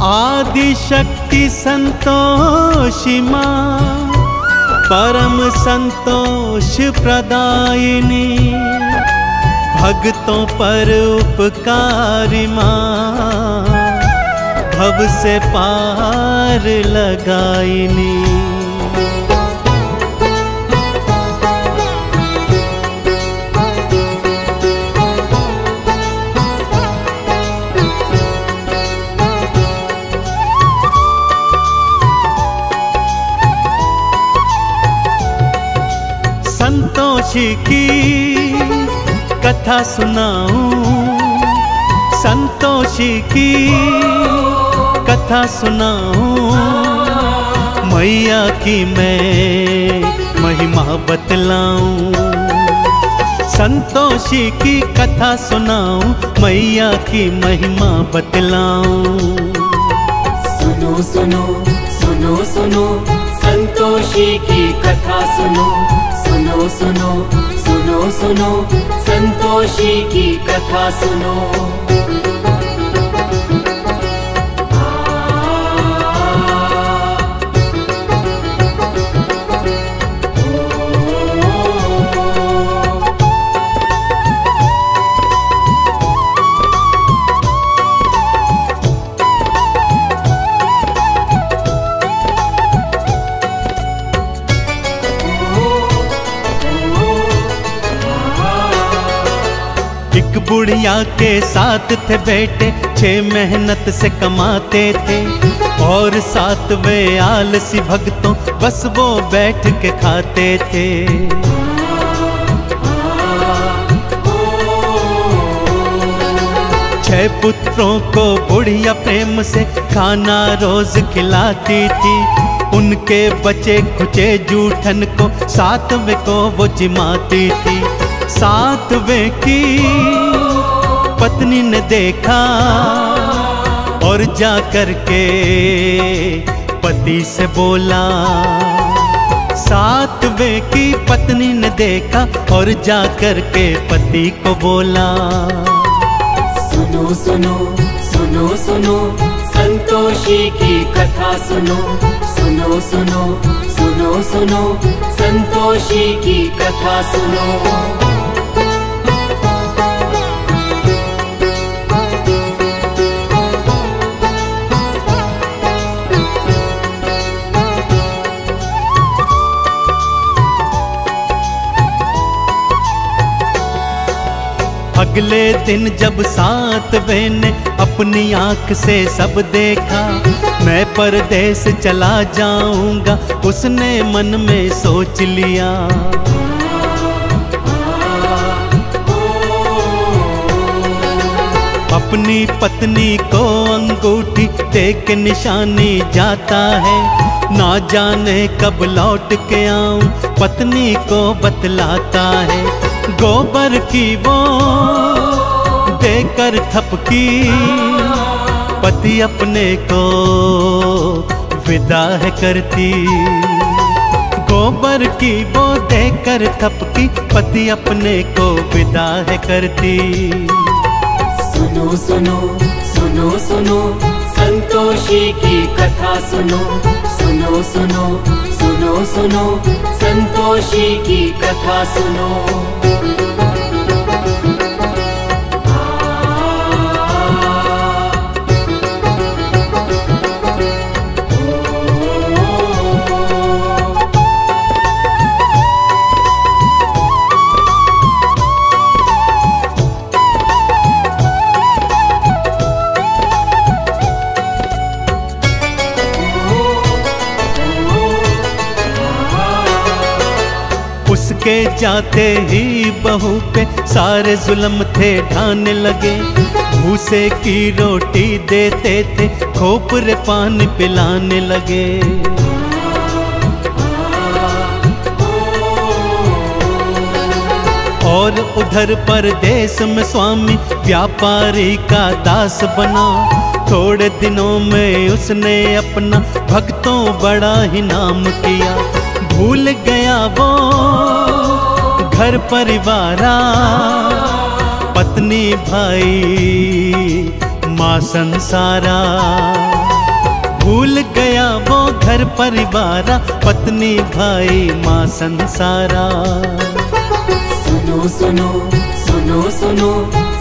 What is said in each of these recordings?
आदिशक्ति संतोषी माँ, परम संतोष प्रदायिनी, भक्तों पर उपकारी माँ, भव से पार लगाइनी। संतोषी की कथा सुनाऊं, संतोषी की कथा सुनाऊं, मैया की मैं महिमा बतलाऊं। संतोषी की कथा सुनाऊं, मैया की महिमा बतलाऊं। सुनो सुनो सुनो सुनो संतोषी की कथा सुनो, सुनो सुनो सुनो सुनो संतोषी की कथा सुनो। एक बुढ़िया के साथ थे बेटे, 6 मेहनत से कमाते थे, और 7वें आलसी भक्तों बस वो बैठ के खाते थे। छह पुत्रों को बुढ़िया प्रेम से खाना रोज खिलाती थी। उनके बचे खुचे जूठन को 7वें को वो जिमाती थी। 7वें की पत्नी ने देखा और जा कर के पति से बोला। 7वें की पत्नी ने देखा और जा कर के पति को बोला। सुनो सुनो सुनो सुनो संतोषी की कथा सुनो, सुनो सुनो सुनो सुनो संतोषी की कथा सुनो। अगले दिन जब 7वें ने अपनी आंख से सब देखा, मैं परदेस चला जाऊंगा उसने मन में सोच लिया। अपनी पत्नी को अंगूठी दे के निशानी जाता है, ना जाने कब लौट के आऊं पत्नी को बतलाता है। गोबर की वो देकर थपकी पति अपने को विदा है करती। गोबर की वो देकर थपकी पति अपने को विदा है करती। सुनो सुनो सुनो सुनो संतोषी की कथा सुनो, सुनो सुनो सुनो सुनो संतोषी की कथा सुनो। उसके जाते ही बहू पे सारे जुल्म थे ढाने लगे। भूसे की रोटी देते थे, खोपरे पानी पिलाने लगे। और उधर परदेश में स्वामी व्यापारी का दास बना। थोड़े दिनों में उसने अपना भक्तों बड़ा ही नाम किया। भूल गया वो घर परिवारा, पत्नी भाई माँ संसारा। भूल गया वो घर परिवारा, पत्नी भाई माँ संसारा। सुनो सुनो सुनो सुनो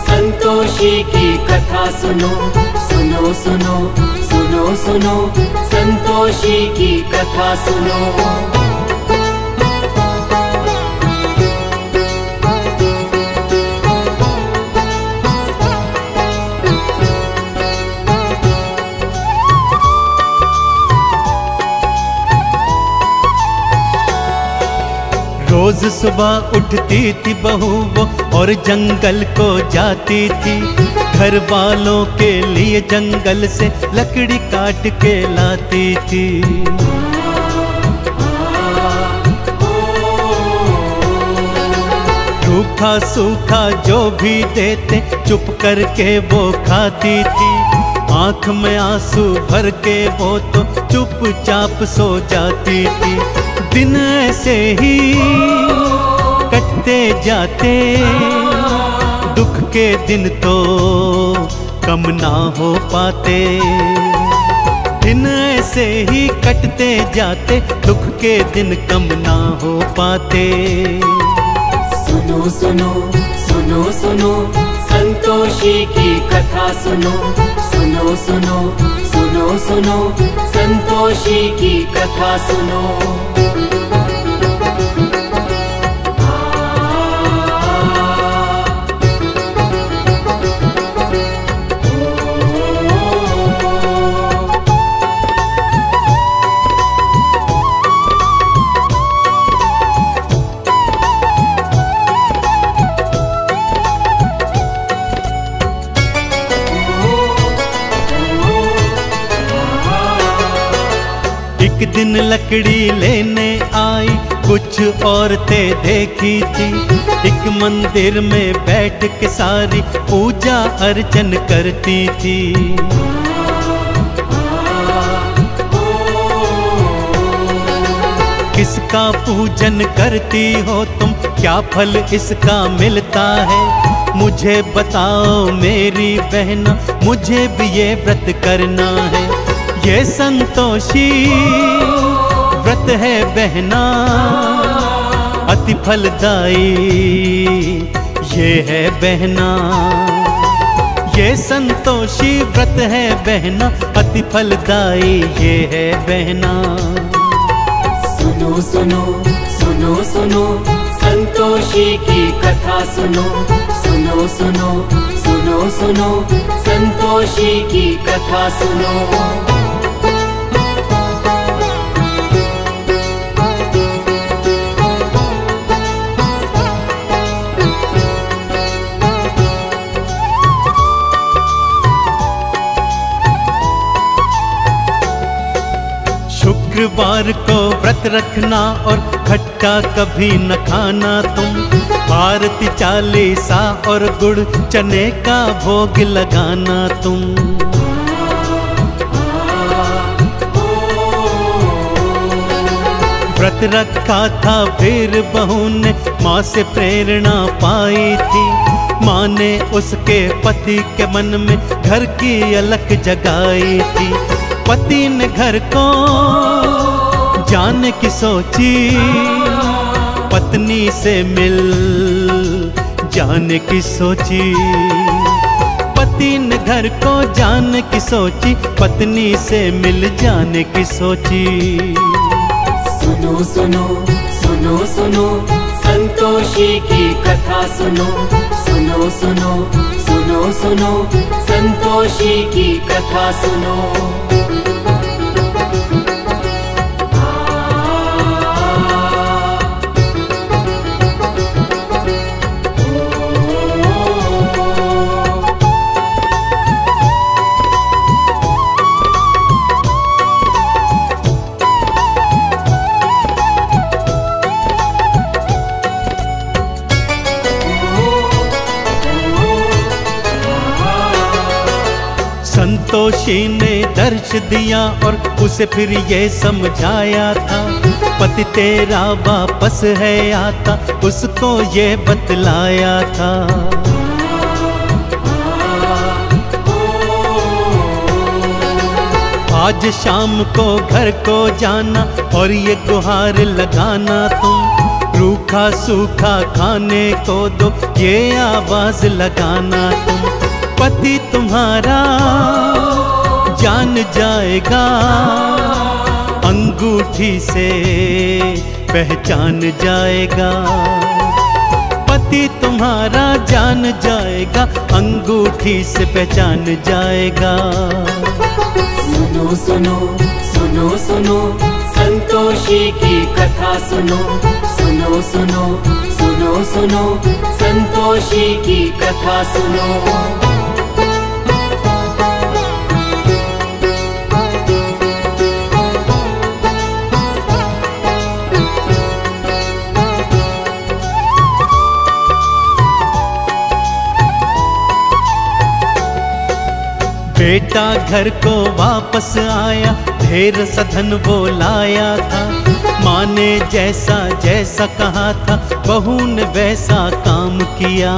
संतोषी की कथा सुनो, सुनो सुनो सुनो सुनो संतोषी की कथा सुनो। रोज सुबह उठती थी बहू वो और जंगल को जाती थी, घर वालों के लिए जंगल से लकड़ी काट के लाती थी। रूखा सूखा जो भी देते चुप करके वो खाती थी, आंख में आंसू भर के वो तो चुपचाप सो जाती थी। दिन ऐसे ही कटते जाते, दुख के दिन तो कम ना हो पाते। दिन ऐसे ही कटते जाते, दुख के दिन कम ना हो पाते। सुनो सुनो सुनो सुनो संतोषी की कथा सुनो, सुनो सुनो सुनो सुनो संतोषी की कथा सुनो। एक दिन लकड़ी लेने आई कुछ औरतें देखी थी, एक मंदिर में बैठ के सारी पूजा अर्चन करती थी। किसका पूजन करती हो तुम, क्या फल इसका मिलता है? मुझे बताओ मेरी बहना, मुझे भी ये व्रत करना है। ये संतोषी व्रत है बहना, अति फलदायी ये है बहना। ये संतोषी व्रत है बहना, अति फलदायी ये है बहना। सुनो सुनो सुनो सुनो संतोषी की कथा सुनो, सुनो सुनो सुनो सुनो संतोषी की कथा सुनो। शुक्रवार को व्रत रखना और खट्टा कभी न खाना तुम, आरती चालीसा और गुड़ चने का भोग लगाना तुम। व्रत रखा था फिर बहू ने माँ से प्रेरणा पाई थी, माँ ने उसके पति के मन में घर की अलख जगाई थी। पति ने घर को जाने की सोची, पत्नी से मिल जाने की सोची। पति ने घर को जाने की सोची, पत्नी से मिल जाने की सोची। सुनो सुनो सुनो सुनो संतोषी की कथा सुनो, सुनो सुनो सुनो सुनो संतोषी की कथा सुनो। संतोषी ने दर्श दिया और उसे फिर ये समझाया था, पति तेरा वापस है आता, उसको ये बतलाया था। आज शाम को घर को जाना और ये गुहार लगाना तुम, रूखा सूखा खाने को दो ये आवाज लगाना तुम। पति तुम्हारा जान जाएगा, अंगूठी से पहचान जाएगा। पति तुम्हारा जान जाएगा, अंगूठी से पहचान जाएगा। सुनो सुनो सुनो सुनो संतोषी की कथा सुनो, सुनो सुनो सुनो सुनो संतोषी की कथा सुनो। बेटा घर को वापस आया, ढेर सधन वो लाया था। माँ ने जैसा जैसा कहा था, बहू ने वैसा काम किया।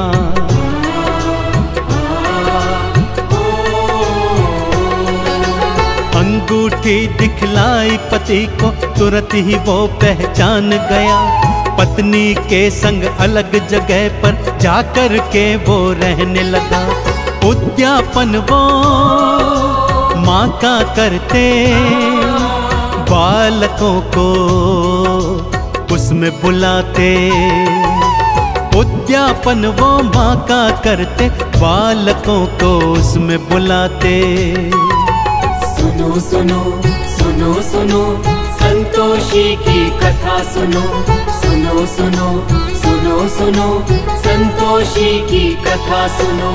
अंगूठी दिखलाई पति को, तुरंत ही वो पहचान गया। पत्नी के संग अलग जगह पर जाकर के वो रहने लगा। उद्यापन वो माँ का करते, बालकों को उसमें बुलाते। उद्यापन वो माँ का करते, बालकों को उसमें बुलाते। सुनो सुनो सुनो सुनो संतोषी की कथा सुनो, सुनो सुनो सुनो सुनो संतोषी की कथा सुनो।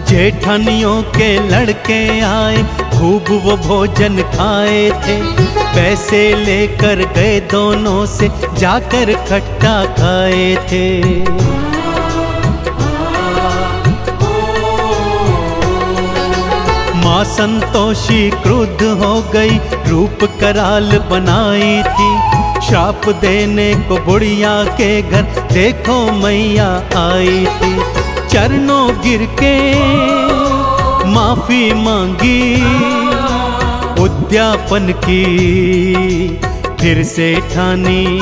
जेठानियों के लड़के आए, खूब वो भोजन खाए थे। पैसे लेकर गए दोनों से, जाकर खट्टा खाए थे। माँ संतोषी क्रुद्ध हो गई, रूप कराल बनाई थी। श्राप देने को बुढ़िया के घर देखो मैया आई थी। चरणों गिर के माफी मांगी, उद्यापन की फिर से ठानी।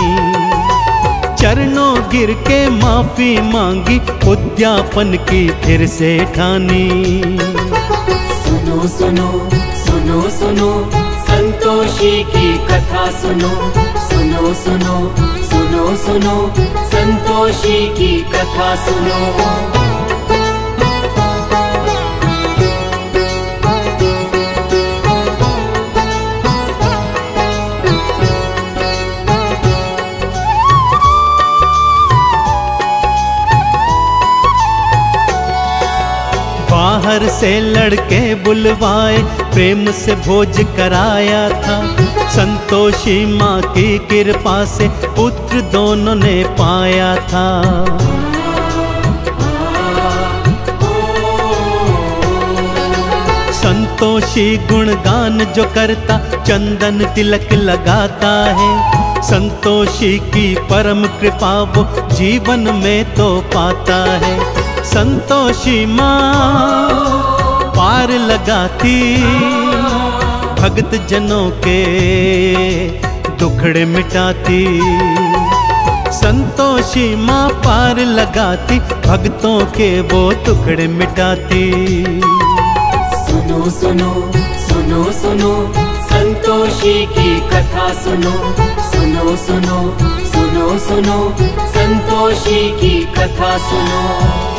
चरणों गिर के माफी मांगी, उद्यापन की फिर से ठानी। सुनो सुनो सुनो सुनो संतोषी की कथा सुनो, सुनो सुनो सुनो सुनो संतोषी की कथा सुनो। बाहर से लड़के बुलवाए, प्रेम से भोज कराया था। संतोषी माँ की कृपा से पुत्र दोनों ने पाया था। संतोषी गुणगान जो करता, चंदन तिलक लगाता है। संतोषी की परम कृपा वो जीवन में तो पाता है। संतोषी माँ पार लगाती, भक्त जनों के दुखड़े मिटाती। संतोषी माँ पार लगाती, भक्तों के वो दुखड़े मिटाती। सुनो सुनो सुनो सुनो संतोषी की कथा सुनो, सुनो सुनो सुनो सुनो संतोषी की कथा सुनो।